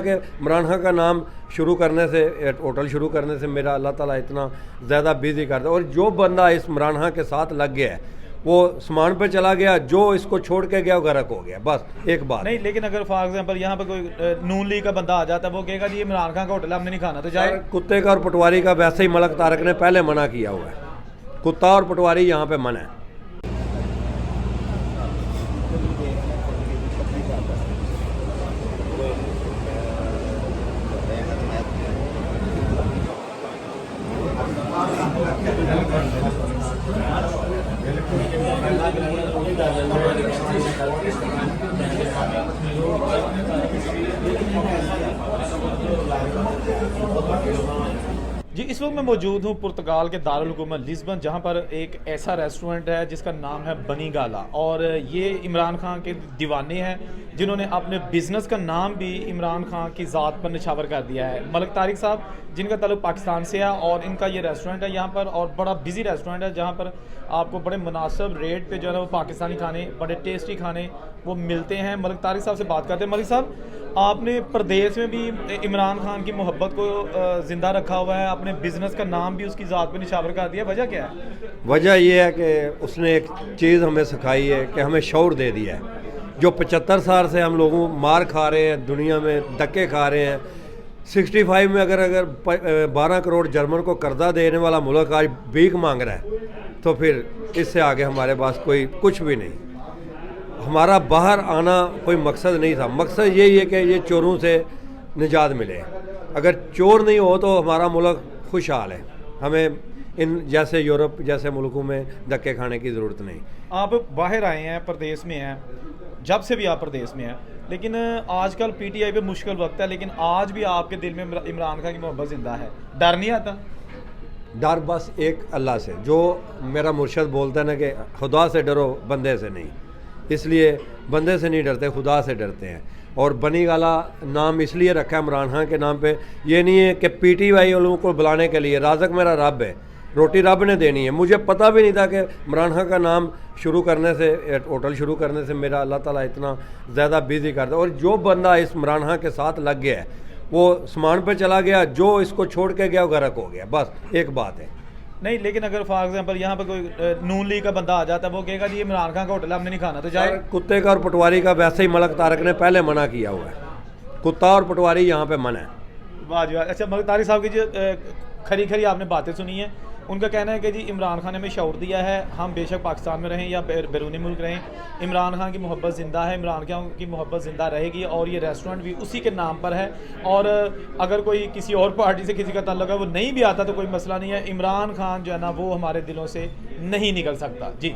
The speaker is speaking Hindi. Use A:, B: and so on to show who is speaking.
A: कि इमरान खान का नाम शुरू करने से, होटल शुरू करने से मेरा अल्लाह ताला इतना ज़्यादा बिजी कर दिया। और जो बंदा इस इमरान खान के साथ लग गया है वो सामान पे चला गया, जो इसको छोड़ के गया वो गर्क हो गया। बस एक बात
B: नहीं, लेकिन अगर फॉर एग्जांपल यहाँ पर कोई नून लीग का बंदा आ जाता है, वो कहेगा जी इमरान खान का होटल हमने नहीं खाना, तो जाए।
A: कुत्ते का और पटवारी का वैसे ही मलक तारक ने पहले मना किया हुआ है। कुत्ता और पटवारी यहाँ पे मना है।
B: जी, इस वक्त मैं मौजूद हूँ पुर्तगाल के दारुल हुकूमत लिस्बन, जहाँ पर एक ऐसा रेस्टोरेंट है जिसका नाम है बनी गाला। और ये इमरान खान के दीवाने हैं जिन्होंने अपने बिज़नेस का नाम भी इमरान खान की ज़ात पर निछावर कर दिया है। मलिक तारिक साहब, जिनका ताल्लुक पाकिस्तान से है, और इनका ये रेस्टोरेंट है यहाँ पर, और बड़ा बिजी रेस्टोरेंट है जहाँ पर आपको बड़े मुनासिब रेट पे जो है वो पाकिस्तानी खाने, बड़े टेस्टी खाने वो मिलते हैं। मलिक तारिक साहब से बात करते हैं। मलिक साहब, आपने प्रदेश में भी इमरान खान की मोहब्बत को ज़िंदा रखा हुआ है, अपने बिज़नेस का नाम भी उसकी ज़ात पे निछावर कर दिया, वजह क्या है?
A: वजह यह है कि उसने एक चीज़ हमें सिखाई है कि हमें शौर दे दिया है। जो 75 साल से हम लोगों मार खा रहे हैं, दुनिया में धक्के खा रहे हैं, 65 में अगर 12 करोड़ जर्मन को कर्जा देने वाला मुल्क आज भीख मांग रहा है, तो फिर इससे आगे हमारे पास कोई कुछ भी नहीं। हमारा बाहर आना कोई मकसद नहीं था, मकसद यही है कि ये चोरों से निजात मिले। अगर चोर नहीं हो तो हमारा मुल्क खुशहाल है। हमें इन जैसे यूरोप जैसे मुल्कों में धक्के खाने की ज़रूरत नहीं।
B: आप बाहर आए हैं, प्रदेश में हैं, जब से भी आप प्रदेश में हैं, लेकिन आजकल पीटीआई पे मुश्किल वक्त है, लेकिन आज भी आपके दिल में इमरान खान की मोहब्बत ज़िंदा है। डर नहीं आता?
A: डर बस एक अल्लाह से, जो मेरा मुर्शद बोलता है ना कि खुदा से डरो बंदे से नहीं, इसलिए बंदे से नहीं डरते, खुदा से डरते हैं। और बनी गाला नाम इसलिए रखा है इमरान खान के नाम पे, ये नहीं है कि पीटीआई वालों को बुलाने के लिए। राज़क मेरा रब है, रोटी रब ने देनी है। मुझे पता भी नहीं था कि इमरान खान का नाम शुरू करने से, होटल शुरू करने से मेरा अल्लाह ताला इतना ज़्यादा बिजी कर दिया। और जो बंदा इस इमरान खान के साथ लग गया है वो सामान पे चला गया, जो इसको छोड़ के गया वो गर्क हो गया। बस एक बात है।
B: नहीं, लेकिन अगर फॉर एग्जांपल यहाँ पर कोई नून लीग का बंदा आ जाता है, वो कहेगा जी इमरान खान का होटल हमने नहीं खाना, तो जाए।
A: कुत्ते का और पटवारी का वैसे ही मलक तारक ने पहले मना किया हुआ है। कुत्ता और पटवारी यहाँ पे मना है।
B: वाह जी वाह। अच्छा, मलिक तारिक साहब की जो खरी खरी आपने बातें सुनी है, उनका कहना है कि जी इमरान खान ने हमें शऊर दिया है, हम बेशक पाकिस्तान में रहें या बैरूनी मुल्क रहें, इमरान खान की मोहब्बत ज़िंदा है, इमरान खान की मोहब्बत ज़िंदा रहेगी, और ये रेस्टोरेंट भी उसी के नाम पर है। और अगर कोई किसी और पार्टी से किसी का ताल्लुक है, वो नहीं भी आता तो कोई मसला नहीं है, इमरान खान जो है ना वो हमारे दिलों से नहीं निकल सकता। जी।